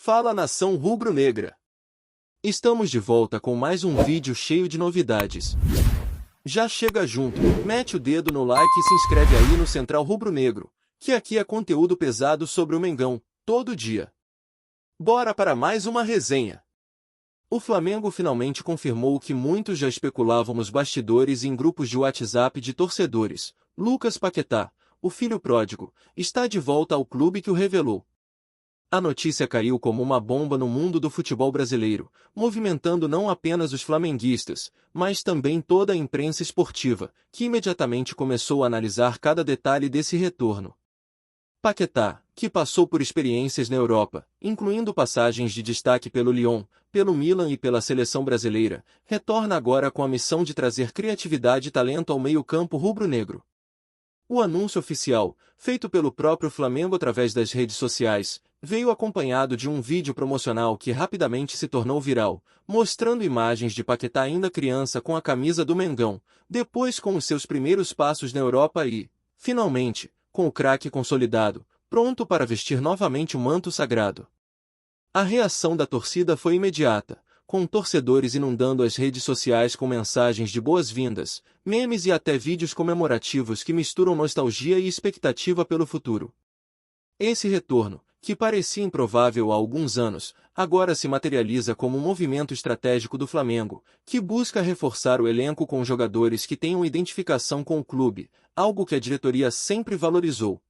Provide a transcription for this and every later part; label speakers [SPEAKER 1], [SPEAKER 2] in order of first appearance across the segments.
[SPEAKER 1] Fala nação rubro-negra! Estamos de volta com mais um vídeo cheio de novidades. Já chega junto, mete o dedo no like e se inscreve aí no Central Rubro-Negro, que aqui é conteúdo pesado sobre o Mengão, todo dia. Bora para mais uma resenha. O Flamengo finalmente confirmou o que muitos já especulavam nos bastidores e em grupos de WhatsApp de torcedores. Lucas Paquetá, o filho pródigo, está de volta ao clube que o revelou. A notícia caiu como uma bomba no mundo do futebol brasileiro, movimentando não apenas os flamenguistas, mas também toda a imprensa esportiva, que imediatamente começou a analisar cada detalhe desse retorno. Paquetá, que passou por experiências na Europa, incluindo passagens de destaque pelo Lyon, pelo Milan e pela seleção brasileira, retorna agora com a missão de trazer criatividade e talento ao meio-campo rubro-negro. O anúncio oficial, feito pelo próprio Flamengo através das redes sociais, veio acompanhado de um vídeo promocional que rapidamente se tornou viral, mostrando imagens de Paquetá ainda criança com a camisa do Mengão, depois com os seus primeiros passos na Europa e, finalmente, com o craque consolidado, pronto para vestir novamente o manto sagrado. A reação da torcida foi imediata, com torcedores inundando as redes sociais com mensagens de boas-vindas, memes e até vídeos comemorativos que misturam nostalgia e expectativa pelo futuro. Esse retorno, que parecia improvável há alguns anos, agora se materializa como um movimento estratégico do Flamengo, que busca reforçar o elenco com jogadores que tenham identificação com o clube, algo que a diretoria sempre valorizou.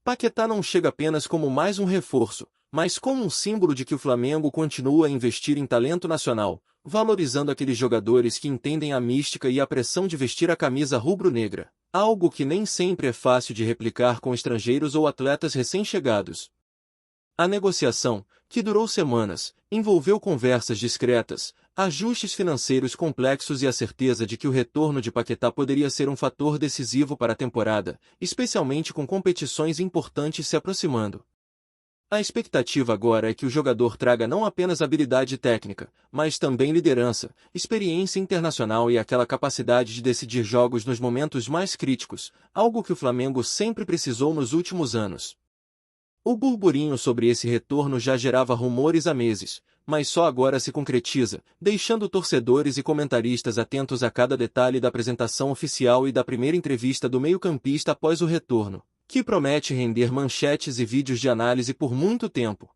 [SPEAKER 1] Paquetá não chega apenas como mais um reforço, mas como um símbolo de que o Flamengo continua a investir em talento nacional, valorizando aqueles jogadores que entendem a mística e a pressão de vestir a camisa rubro-negra, algo que nem sempre é fácil de replicar com estrangeiros ou atletas recém-chegados. A negociação, que durou semanas, envolveu conversas discretas, ajustes financeiros complexos e a certeza de que o retorno de Paquetá poderia ser um fator decisivo para a temporada, especialmente com competições importantes se aproximando. A expectativa agora é que o jogador traga não apenas habilidade técnica, mas também liderança, experiência internacional e aquela capacidade de decidir jogos nos momentos mais críticos, algo que o Flamengo sempre precisou nos últimos anos. O burburinho sobre esse retorno já gerava rumores há meses, mas só agora se concretiza, deixando torcedores e comentaristas atentos a cada detalhe da apresentação oficial e da primeira entrevista do meio-campista após o retorno, que promete render manchetes e vídeos de análise por muito tempo.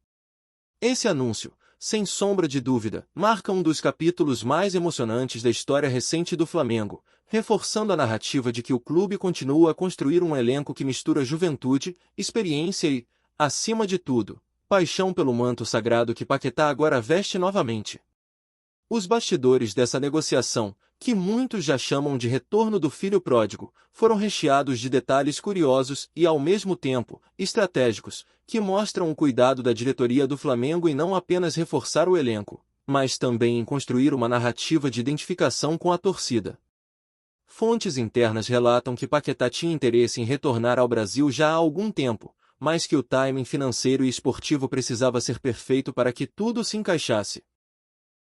[SPEAKER 1] Esse anúncio, sem sombra de dúvida, marca um dos capítulos mais emocionantes da história recente do Flamengo, reforçando a narrativa de que o clube continua a construir um elenco que mistura juventude, experiência e, acima de tudo, paixão pelo manto sagrado que Paquetá agora veste novamente. Os bastidores dessa negociação, que muitos já chamam de retorno do filho pródigo, foram recheados de detalhes curiosos e, ao mesmo tempo, estratégicos, que mostram o cuidado da diretoria do Flamengo em não apenas reforçar o elenco, mas também em construir uma narrativa de identificação com a torcida. Fontes internas relatam que Paquetá tinha interesse em retornar ao Brasil já há algum tempo, mas que o timing financeiro e esportivo precisava ser perfeito para que tudo se encaixasse.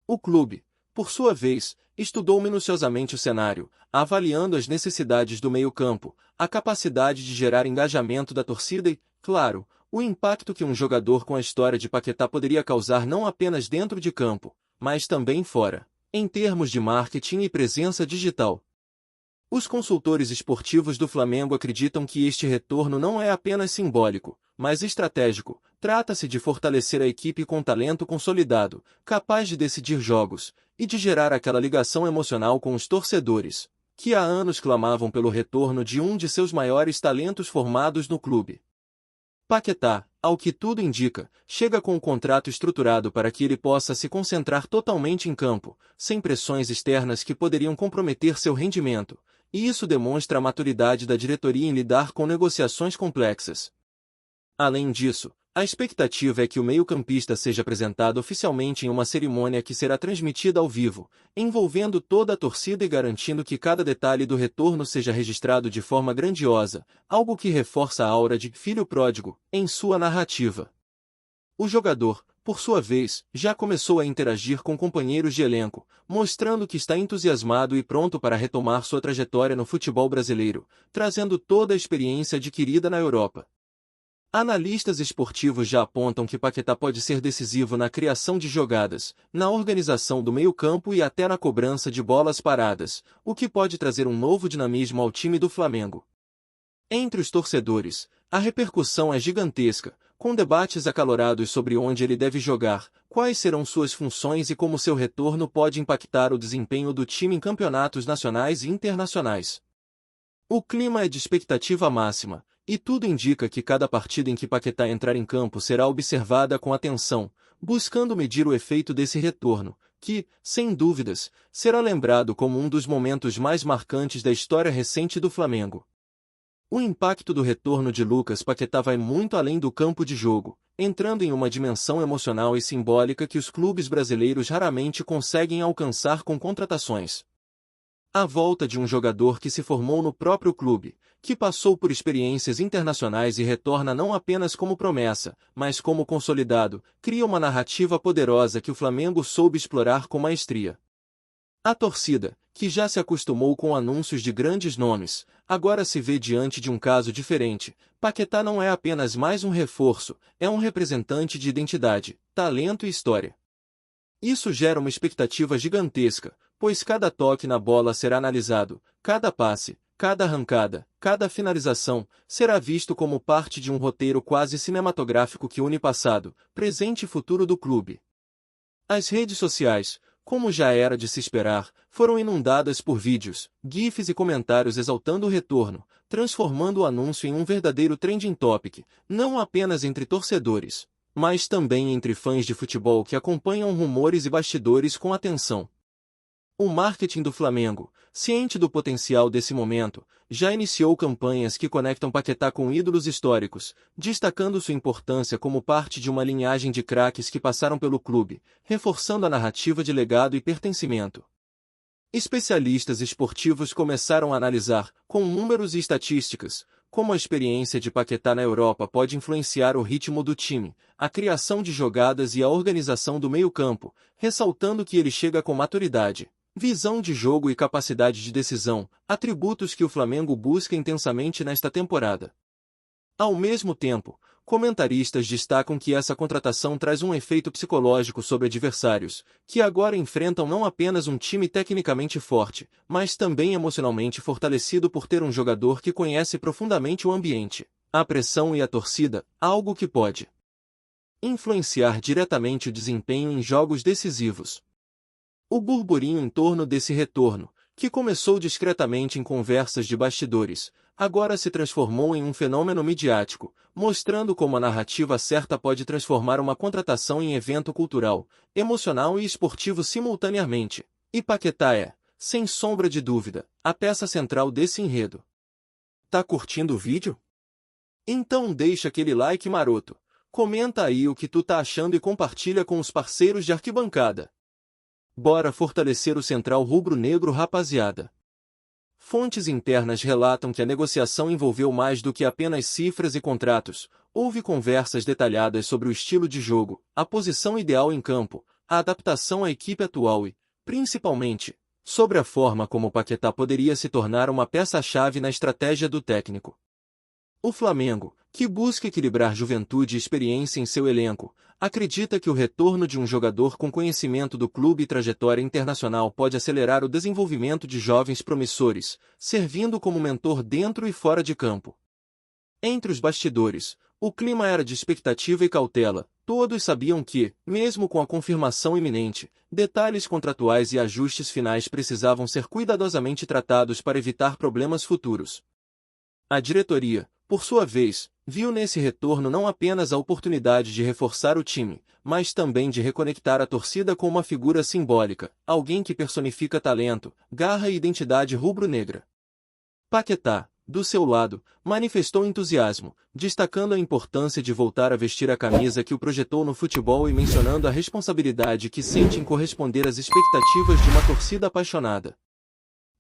[SPEAKER 1] O clube, por sua vez, estudou minuciosamente o cenário, avaliando as necessidades do meio-campo, a capacidade de gerar engajamento da torcida e, claro, o impacto que um jogador com a história de Paquetá poderia causar não apenas dentro de campo, mas também fora, em termos de marketing e presença digital. Os consultores esportivos do Flamengo acreditam que este retorno não é apenas simbólico, mas estratégico. Trata-se de fortalecer a equipe com talento consolidado, capaz de decidir jogos, e de gerar aquela ligação emocional com os torcedores, que há anos clamavam pelo retorno de um de seus maiores talentos formados no clube. Paquetá, ao que tudo indica, chega com um contrato estruturado para que ele possa se concentrar totalmente em campo, sem pressões externas que poderiam comprometer seu rendimento, e isso demonstra a maturidade da diretoria em lidar com negociações complexas. Além disso, a expectativa é que o meio-campista seja apresentado oficialmente em uma cerimônia que será transmitida ao vivo, envolvendo toda a torcida e garantindo que cada detalhe do retorno seja registrado de forma grandiosa, algo que reforça a aura de filho pródigo em sua narrativa. O jogador, por sua vez, já começou a interagir com companheiros de elenco, mostrando que está entusiasmado e pronto para retomar sua trajetória no futebol brasileiro, trazendo toda a experiência adquirida na Europa. Analistas esportivos já apontam que Paquetá pode ser decisivo na criação de jogadas, na organização do meio-campo e até na cobrança de bolas paradas, o que pode trazer um novo dinamismo ao time do Flamengo. Entre os torcedores, a repercussão é gigantesca, com debates acalorados sobre onde ele deve jogar, quais serão suas funções e como seu retorno pode impactar o desempenho do time em campeonatos nacionais e internacionais. O clima é de expectativa máxima, e tudo indica que cada partida em que Paquetá entrar em campo será observada com atenção, buscando medir o efeito desse retorno, que, sem dúvidas, será lembrado como um dos momentos mais marcantes da história recente do Flamengo. O impacto do retorno de Lucas Paquetá vai muito além do campo de jogo, entrando em uma dimensão emocional e simbólica que os clubes brasileiros raramente conseguem alcançar com contratações. A volta de um jogador que se formou no próprio clube, que passou por experiências internacionais e retorna não apenas como promessa, mas como consolidado, cria uma narrativa poderosa que o Flamengo soube explorar com maestria. A torcida, que já se acostumou com anúncios de grandes nomes, agora se vê diante de um caso diferente. Paquetá não é apenas mais um reforço, é um representante de identidade, talento e história. Isso gera uma expectativa gigantesca, pois cada toque na bola será analisado, cada passe, cada arrancada, cada finalização, será visto como parte de um roteiro quase cinematográfico que une passado, presente e futuro do clube. As redes sociais, como já era de se esperar, foram inundadas por vídeos, gifs e comentários exaltando o retorno, transformando o anúncio em um verdadeiro trending topic, não apenas entre torcedores, mas também entre fãs de futebol que acompanham rumores e bastidores com atenção. O marketing do Flamengo, ciente do potencial desse momento, já iniciou campanhas que conectam Paquetá com ídolos históricos, destacando sua importância como parte de uma linhagem de craques que passaram pelo clube, reforçando a narrativa de legado e pertencimento. Especialistas esportivos começaram a analisar, com números e estatísticas, como a experiência de Paquetá na Europa pode influenciar o ritmo do time, a criação de jogadas e a organização do meio-campo, ressaltando que ele chega com maturidade, visão de jogo e capacidade de decisão, atributos que o Flamengo busca intensamente nesta temporada. Ao mesmo tempo, comentaristas destacam que essa contratação traz um efeito psicológico sobre adversários, que agora enfrentam não apenas um time tecnicamente forte, mas também emocionalmente fortalecido por ter um jogador que conhece profundamente o ambiente, a pressão e a torcida, algo que pode influenciar diretamente o desempenho em jogos decisivos. O burburinho em torno desse retorno, que começou discretamente em conversas de bastidores, agora se transformou em um fenômeno midiático, mostrando como a narrativa certa pode transformar uma contratação em evento cultural, emocional e esportivo simultaneamente. E Paquetá é, sem sombra de dúvida, a peça central desse enredo. Tá curtindo o vídeo? Então deixa aquele like maroto, comenta aí o que tu tá achando e compartilha com os parceiros de arquibancada. Bora fortalecer o Central Rubro-Negro, rapaziada. Fontes internas relatam que a negociação envolveu mais do que apenas cifras e contratos. Houve conversas detalhadas sobre o estilo de jogo, a posição ideal em campo, a adaptação à equipe atual e, principalmente, sobre a forma como Paquetá poderia se tornar uma peça-chave na estratégia do técnico. O Flamengo, que busca equilibrar juventude e experiência em seu elenco, acredita que o retorno de um jogador com conhecimento do clube e trajetória internacional pode acelerar o desenvolvimento de jovens promissores, servindo como mentor dentro e fora de campo. Entre os bastidores, o clima era de expectativa e cautela. Todos sabiam que, mesmo com a confirmação iminente, detalhes contratuais e ajustes finais precisavam ser cuidadosamente tratados para evitar problemas futuros. A diretoria, por sua vez, viu nesse retorno não apenas a oportunidade de reforçar o time, mas também de reconectar a torcida com uma figura simbólica, alguém que personifica talento, garra e identidade rubro-negra. Paquetá, do seu lado, manifestou entusiasmo, destacando a importância de voltar a vestir a camisa que o projetou no futebol e mencionando a responsabilidade que sente em corresponder às expectativas de uma torcida apaixonada.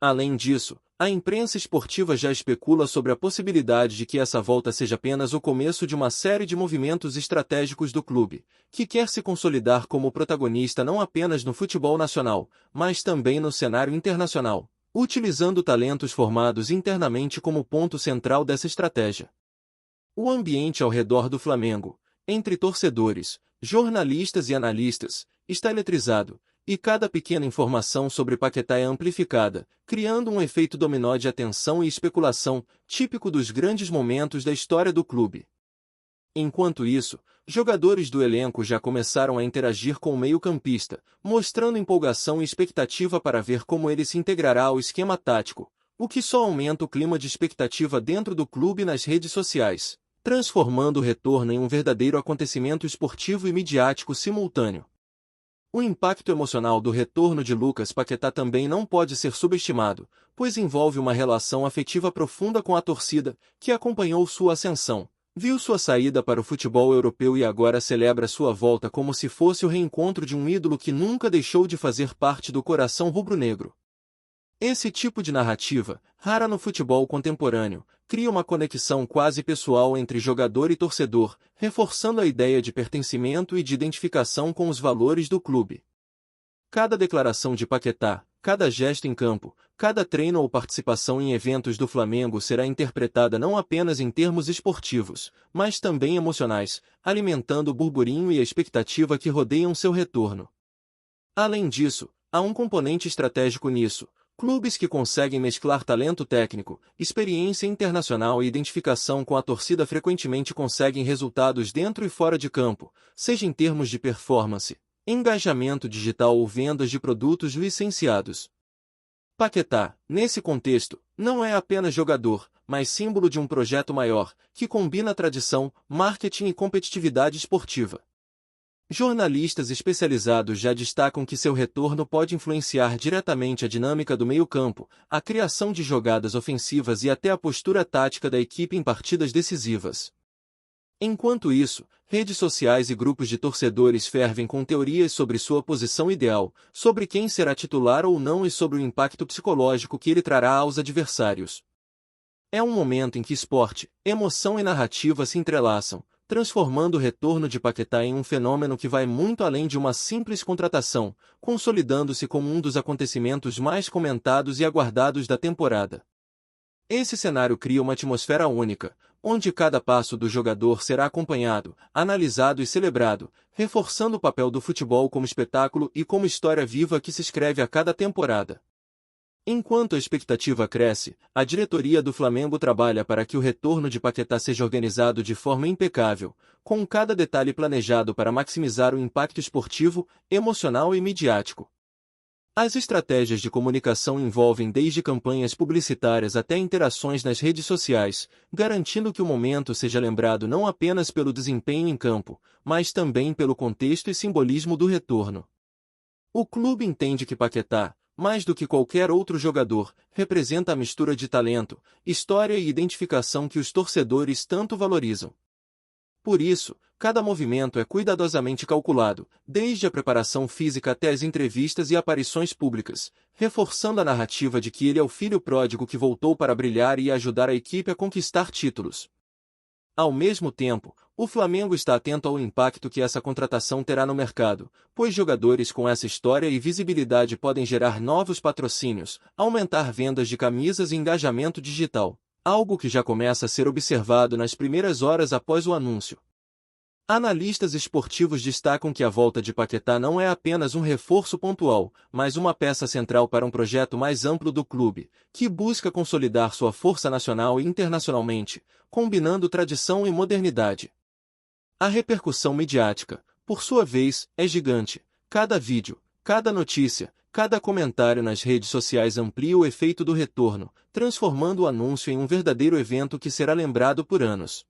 [SPEAKER 1] Além disso, a imprensa esportiva já especula sobre a possibilidade de que essa volta seja apenas o começo de uma série de movimentos estratégicos do clube, que quer se consolidar como protagonista não apenas no futebol nacional, mas também no cenário internacional, utilizando talentos formados internamente como ponto central dessa estratégia. O ambiente ao redor do Flamengo, entre torcedores, jornalistas e analistas, está eletrizado, e cada pequena informação sobre Paquetá é amplificada, criando um efeito dominó de atenção e especulação, típico dos grandes momentos da história do clube. Enquanto isso, jogadores do elenco já começaram a interagir com o meio-campista, mostrando empolgação e expectativa para ver como ele se integrará ao esquema tático, o que só aumenta o clima de expectativa dentro do clube e nas redes sociais, transformando o retorno em um verdadeiro acontecimento esportivo e midiático simultâneo. O impacto emocional do retorno de Lucas Paquetá também não pode ser subestimado, pois envolve uma relação afetiva profunda com a torcida, que acompanhou sua ascensão, viu sua saída para o futebol europeu e agora celebra sua volta como se fosse o reencontro de um ídolo que nunca deixou de fazer parte do coração rubro-negro. Esse tipo de narrativa, rara no futebol contemporâneo, cria uma conexão quase pessoal entre jogador e torcedor, reforçando a ideia de pertencimento e de identificação com os valores do clube. Cada declaração de Paquetá, cada gesto em campo, cada treino ou participação em eventos do Flamengo será interpretada não apenas em termos esportivos, mas também emocionais, alimentando o burburinho e a expectativa que rodeiam seu retorno. Além disso, há um componente estratégico nisso. Clubes que conseguem mesclar talento técnico, experiência internacional e identificação com a torcida frequentemente conseguem resultados dentro e fora de campo, seja em termos de performance, engajamento digital ou vendas de produtos licenciados. Paquetá, nesse contexto, não é apenas jogador, mas símbolo de um projeto maior, que combina tradição, marketing e competitividade esportiva. Jornalistas especializados já destacam que seu retorno pode influenciar diretamente a dinâmica do meio-campo, a criação de jogadas ofensivas e até a postura tática da equipe em partidas decisivas. Enquanto isso, redes sociais e grupos de torcedores fervem com teorias sobre sua posição ideal, sobre quem será titular ou não e sobre o impacto psicológico que ele trará aos adversários. É um momento em que esporte, emoção e narrativa se entrelaçam, transformando o retorno de Paquetá em um fenômeno que vai muito além de uma simples contratação, consolidando-se como um dos acontecimentos mais comentados e aguardados da temporada. Esse cenário cria uma atmosfera única, onde cada passo do jogador será acompanhado, analisado e celebrado, reforçando o papel do futebol como espetáculo e como história viva que se escreve a cada temporada. Enquanto a expectativa cresce, a diretoria do Flamengo trabalha para que o retorno de Paquetá seja organizado de forma impecável, com cada detalhe planejado para maximizar o impacto esportivo, emocional e midiático. As estratégias de comunicação envolvem desde campanhas publicitárias até interações nas redes sociais, garantindo que o momento seja lembrado não apenas pelo desempenho em campo, mas também pelo contexto e simbolismo do retorno. O clube entende que Paquetá, mais do que qualquer outro jogador, representa a mistura de talento, história e identificação que os torcedores tanto valorizam. Por isso, cada movimento é cuidadosamente calculado, desde a preparação física até as entrevistas e aparições públicas, reforçando a narrativa de que ele é o filho pródigo que voltou para brilhar e ajudar a equipe a conquistar títulos. Ao mesmo tempo, o Flamengo está atento ao impacto que essa contratação terá no mercado, pois jogadores com essa história e visibilidade podem gerar novos patrocínios, aumentar vendas de camisas e engajamento digital, algo que já começa a ser observado nas primeiras horas após o anúncio. Analistas esportivos destacam que a volta de Paquetá não é apenas um reforço pontual, mas uma peça central para um projeto mais amplo do clube, que busca consolidar sua força nacional e internacionalmente, combinando tradição e modernidade. A repercussão midiática, por sua vez, é gigante. Cada vídeo, cada notícia, cada comentário nas redes sociais amplia o efeito do retorno, transformando o anúncio em um verdadeiro evento que será lembrado por anos.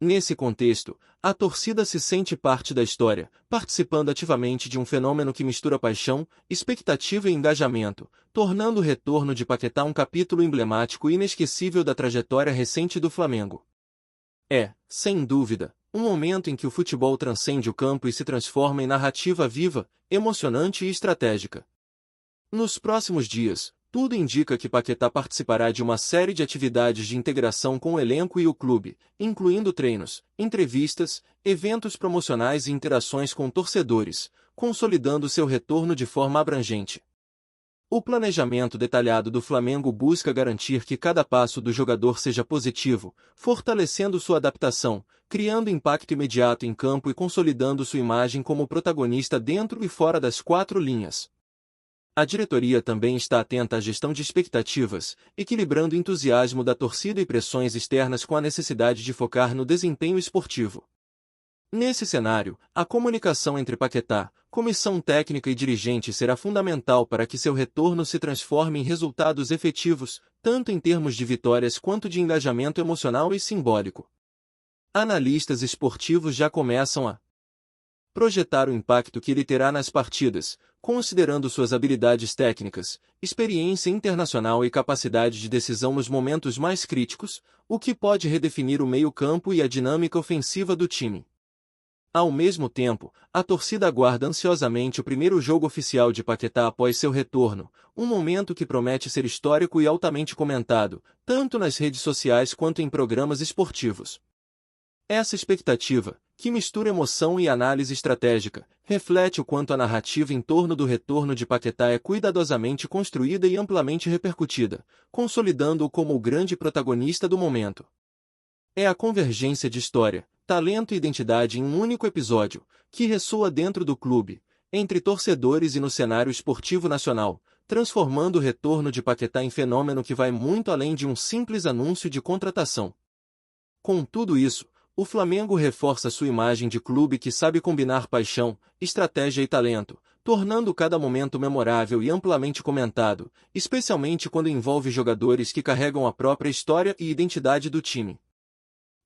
[SPEAKER 1] Nesse contexto, a torcida se sente parte da história, participando ativamente de um fenômeno que mistura paixão, expectativa e engajamento, tornando o retorno de Paquetá um capítulo emblemático e inesquecível da trajetória recente do Flamengo. É, sem dúvida, um momento em que o futebol transcende o campo e se transforma em narrativa viva, emocionante e estratégica. Nos próximos dias, tudo indica que Paquetá participará de uma série de atividades de integração com o elenco e o clube, incluindo treinos, entrevistas, eventos promocionais e interações com torcedores, consolidando seu retorno de forma abrangente. O planejamento detalhado do Flamengo busca garantir que cada passo do jogador seja positivo, fortalecendo sua adaptação, criando impacto imediato em campo e consolidando sua imagem como protagonista dentro e fora das quatro linhas. A diretoria também está atenta à gestão de expectativas, equilibrando o entusiasmo da torcida e pressões externas com a necessidade de focar no desempenho esportivo. Nesse cenário, a comunicação entre Paquetá, comissão técnica e dirigente será fundamental para que seu retorno se transforme em resultados efetivos, tanto em termos de vitórias quanto de engajamento emocional e simbólico. Analistas esportivos já começam a projetar o impacto que ele terá nas partidas, considerando suas habilidades técnicas, experiência internacional e capacidade de decisão nos momentos mais críticos, o que pode redefinir o meio-campo e a dinâmica ofensiva do time. Ao mesmo tempo, a torcida aguarda ansiosamente o primeiro jogo oficial de Paquetá após seu retorno, um momento que promete ser histórico e altamente comentado, tanto nas redes sociais quanto em programas esportivos. Essa expectativa, que mistura emoção e análise estratégica, reflete o quanto a narrativa em torno do retorno de Paquetá é cuidadosamente construída e amplamente repercutida, consolidando-o como o grande protagonista do momento. É a convergência de história, talento e identidade em um único episódio, que ressoa dentro do clube, entre torcedores e no cenário esportivo nacional, transformando o retorno de Paquetá em fenômeno que vai muito além de um simples anúncio de contratação. Com tudo isso, o Flamengo reforça sua imagem de clube que sabe combinar paixão, estratégia e talento, tornando cada momento memorável e amplamente comentado, especialmente quando envolve jogadores que carregam a própria história e identidade do time.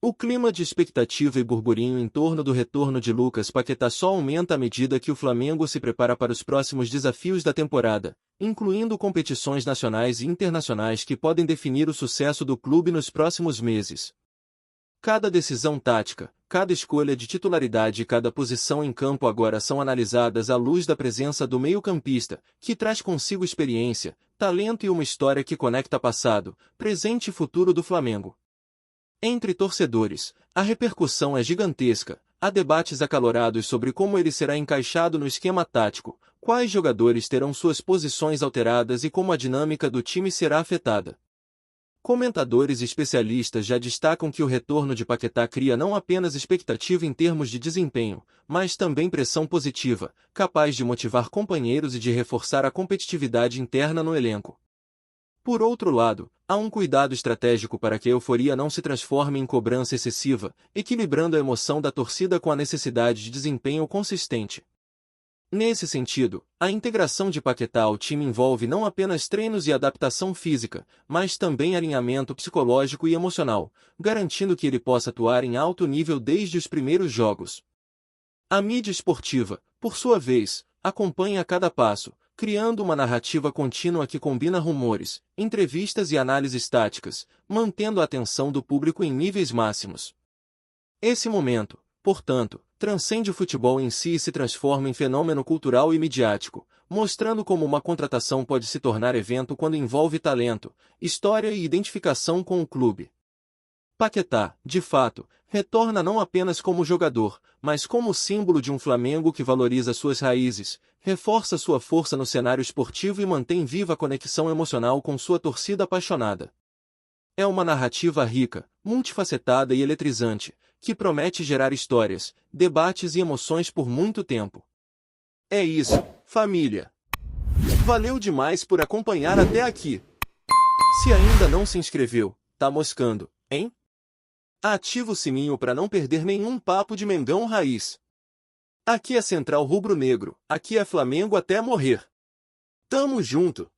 [SPEAKER 1] O clima de expectativa e burburinho em torno do retorno de Lucas Paquetá só aumenta à medida que o Flamengo se prepara para os próximos desafios da temporada, incluindo competições nacionais e internacionais que podem definir o sucesso do clube nos próximos meses. Cada decisão tática, cada escolha de titularidade e cada posição em campo agora são analisadas à luz da presença do meio-campista, que traz consigo experiência, talento e uma história que conecta passado, presente e futuro do Flamengo. Entre torcedores, a repercussão é gigantesca, há debates acalorados sobre como ele será encaixado no esquema tático, quais jogadores terão suas posições alteradas e como a dinâmica do time será afetada. Comentadores e especialistas já destacam que o retorno de Paquetá cria não apenas expectativa em termos de desempenho, mas também pressão positiva, capaz de motivar companheiros e de reforçar a competitividade interna no elenco. Por outro lado, há um cuidado estratégico para que a euforia não se transforme em cobrança excessiva, equilibrando a emoção da torcida com a necessidade de desempenho consistente. Nesse sentido, a integração de Paquetá ao time envolve não apenas treinos e adaptação física, mas também alinhamento psicológico e emocional, garantindo que ele possa atuar em alto nível desde os primeiros jogos. A mídia esportiva, por sua vez, acompanha a cada passo, criando uma narrativa contínua que combina rumores, entrevistas e análises táticas, mantendo a atenção do público em níveis máximos. Esse momento, portanto, transcende o futebol em si e se transforma em fenômeno cultural e midiático, mostrando como uma contratação pode se tornar evento quando envolve talento, história e identificação com o clube. Paquetá, de fato, retorna não apenas como jogador, mas como símbolo de um Flamengo que valoriza suas raízes, reforça sua força no cenário esportivo e mantém viva a conexão emocional com sua torcida apaixonada. É uma narrativa rica, multifacetada e eletrizante, que promete gerar histórias, debates e emoções por muito tempo. É isso, família! Valeu demais por acompanhar até aqui! Se ainda não se inscreveu, tá moscando, hein? Ativa o sininho para não perder nenhum papo de Mengão Raiz. Aqui é Central Rubro Negro, aqui é Flamengo até morrer. Tamo junto!